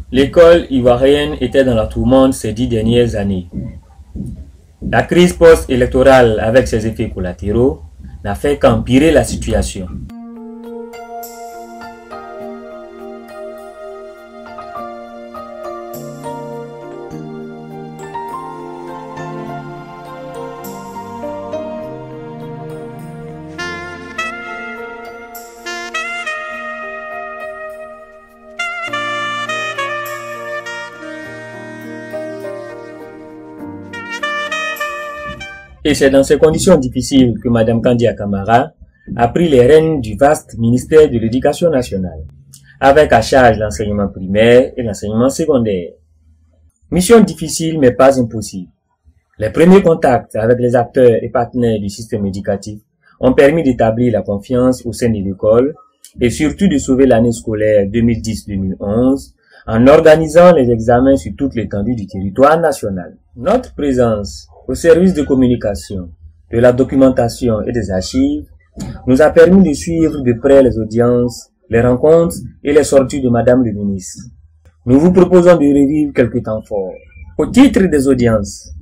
L'école ivoirienne était dans la tourmente ces 10 dernières années. La crise post-électorale avec ses effets collatéraux n'a fait qu'empirer la situation. Et c'est dans ces conditions difficiles que Mme Kandia Camara a pris les rênes du vaste ministère de l'Éducation nationale, avec à charge l'enseignement primaire et l'enseignement secondaire. Mission difficile mais pas impossible. Les premiers contacts avec les acteurs et partenaires du système éducatif ont permis d'établir la confiance au sein de l'école et surtout de sauver l'année scolaire 2010-2011 en organisant les examens sur toute l'étendue du territoire national. Notre présence au service de communication, de la documentation et des archives nous a permis de suivre de près les audiences, les rencontres et les sorties de Madame le ministre. Nous vous proposons de revivre quelques temps forts. Au titre des audiences,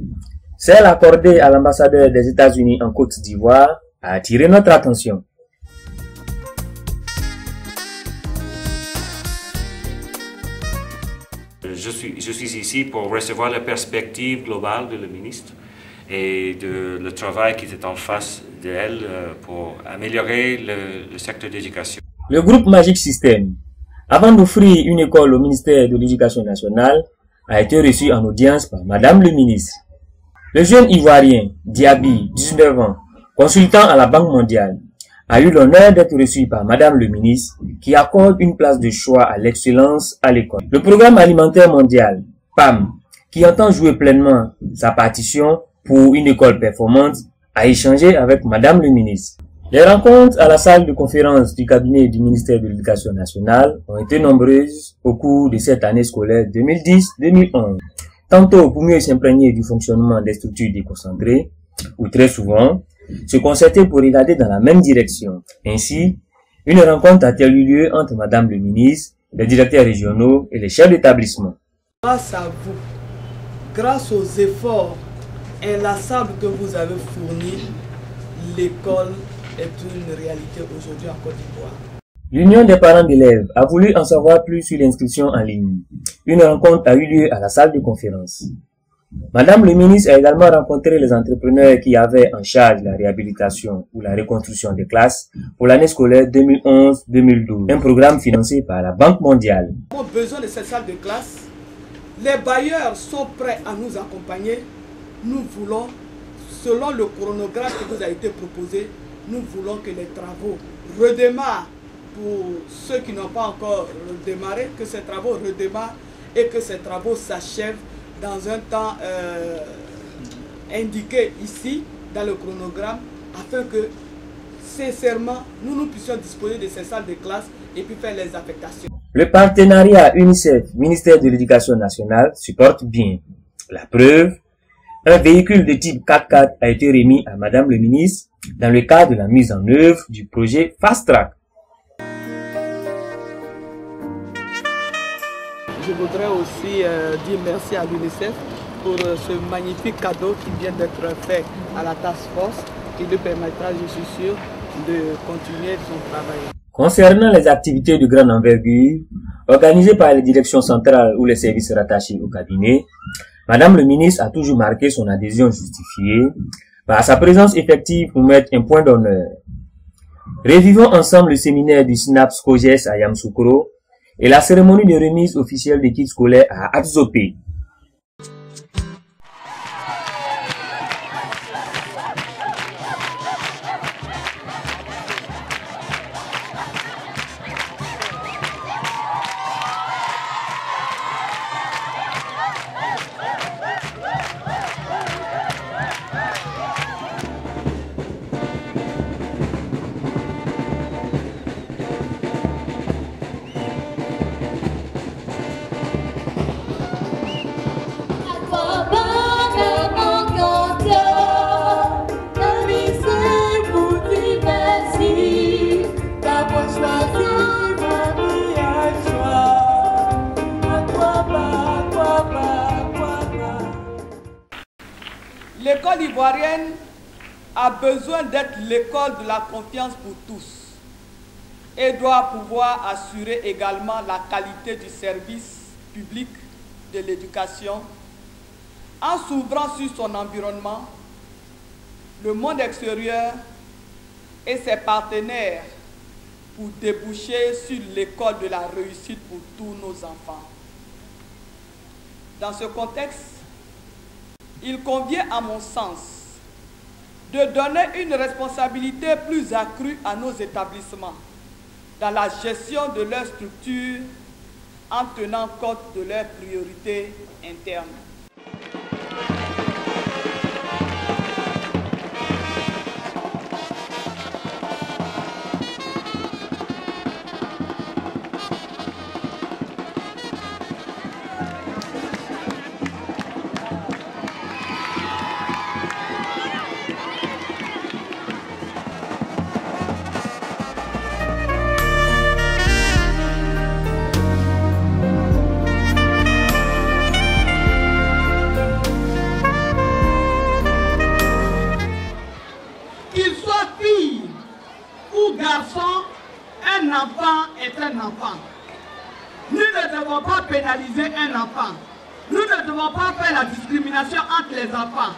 celle accordée à l'ambassadeur des États-Unis en Côte d'Ivoire a attiré notre attention. Je suis ici pour recevoir la perspective globale de la ministre et le travail qui est en face d'elle pour améliorer le secteur d'éducation. Le groupe Magic System, avant d'offrir une école au ministère de l'Éducation nationale, a été reçu en audience par Madame le ministre. Le jeune Ivoirien, Diaby, 19 ans, consultant à la Banque mondiale, a eu l'honneur d'être reçu par Madame le ministre qui accorde une place de choix à l'excellence à l'école. Le programme alimentaire mondial, PAM, qui entend jouer pleinement sa partition pour une école performante, a échangé avec Madame le ministre. Les rencontres à la salle de conférence du cabinet du ministère de l'Éducation nationale ont été nombreuses au cours de cette année scolaire 2010-2011. Tantôt pour mieux s'imprégner du fonctionnement des structures déconcentrées, ou très souvent, se concerter pour regarder dans la même direction. Ainsi, une rencontre a-t-elle eu lieu entre Madame le ministre, les directeurs régionaux et les chefs d'établissement. Grâce à vous, grâce aux efforts inlassables que vous avez fournis, l'école est une réalité aujourd'hui en Côte d'Ivoire. L'Union des parents d'élèves a voulu en savoir plus sur l'inscription en ligne. Une rencontre a eu lieu à la salle de conférence. Madame le ministre a également rencontré les entrepreneurs qui avaient en charge la réhabilitation ou la reconstruction des classes pour l'année scolaire 2011-2012, un programme financé par la Banque mondiale. Nous avons besoin de cette salle de classe. Les bailleurs sont prêts à nous accompagner. Nous voulons, selon le chronogramme qui vous a été proposé, nous voulons que les travaux redémarrent pour ceux qui n'ont pas encore démarré, que ces travaux redémarrent et que ces travaux s'achèvent dans un temps indiqué ici dans le chronogramme afin que sincèrement nous puissions disposer de ces salles de classe et puis faire les affectations. Le partenariat UNICEF, ministère de l'Éducation nationale, supporte bien. La preuve, un véhicule de type 4x4 a été remis à Madame le ministre dans le cadre de la mise en œuvre du projet Fast Track. Je voudrais aussi dire merci à l'UNICEF pour ce magnifique cadeau qui vient d'être fait à la task force qui lui permettra, je suis sûr, de continuer son travail. Concernant les activités de grande envergure organisées par les directions centrales ou les services rattachés au cabinet, Madame le ministre a toujours marqué son adhésion justifiée par sa présence effective pour mettre un point d'honneur. Revivons ensemble le séminaire du SNAPS COGES à Yamoussoukro et la cérémonie de remise officielle des kits scolaires à Adzopé. ivoirienne a besoin d'être l'école de la confiance pour tous et doit pouvoir assurer également la qualité du service public de l'éducation en s'ouvrant sur son environnement, le monde extérieur et ses partenaires pour déboucher sur l'école de la réussite pour tous nos enfants. Dans ce contexte, il convient à mon sens de donner une responsabilité plus accrue à nos établissements dans la gestion de leurs structures en tenant compte de leurs priorités internes. Un enfant est un enfant. Nous ne devons pas pénaliser un enfant. Nous ne devons pas faire la discrimination entre les enfants.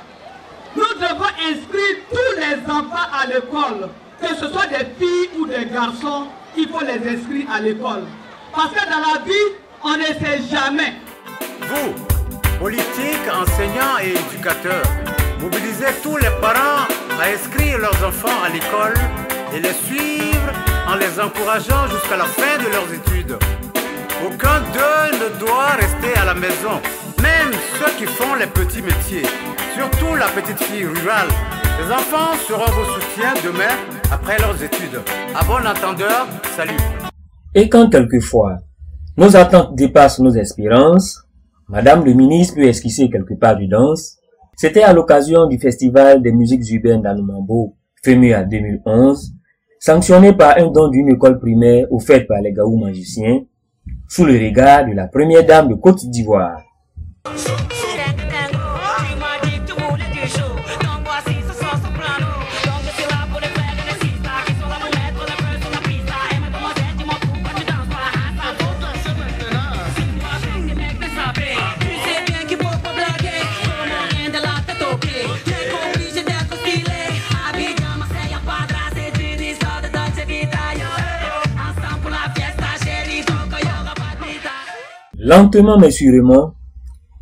Nous devons inscrire tous les enfants à l'école, que ce soit des filles ou des garçons, il faut les inscrire à l'école. Parce que dans la vie, on ne sait jamais. Vous, politiques, enseignants et éducateurs, mobilisez tous les parents à inscrire leurs enfants à l'école et les suivre en les encourageant jusqu'à la fin de leurs études. Aucun d'eux ne doit rester à la maison, même ceux qui font les petits métiers, surtout la petite fille rurale. Les enfants seront vos soutiens demain après leurs études. À bon entendeur, salut. Et quand quelquefois nos attentes dépassent nos espérances, Madame le ministre peut esquisser quelque part du danse. C'était à l'occasion du Festival des musiques urbaines d'Anoumambo, FEMU à 2011, sanctionné par un don d'une école primaire offerte par les Gaou magiciens, sous le regard de la première dame de Côte d'Ivoire. Lentement mais sûrement,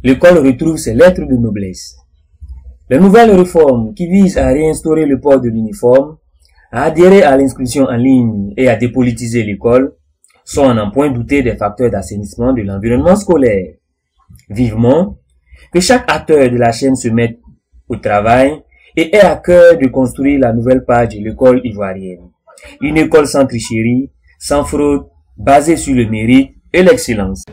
l'école retrouve ses lettres de noblesse. Les nouvelles réformes qui visent à réinstaurer le port de l'uniforme, à adhérer à l'inscription en ligne et à dépolitiser l'école sont à n'en point douter des facteurs d'assainissement de l'environnement scolaire. Vivement que chaque acteur de la chaîne se mette au travail et ait à cœur de construire la nouvelle page de l'école ivoirienne. Une école sans tricherie, sans fraude, basée sur le mérite et l'excellence.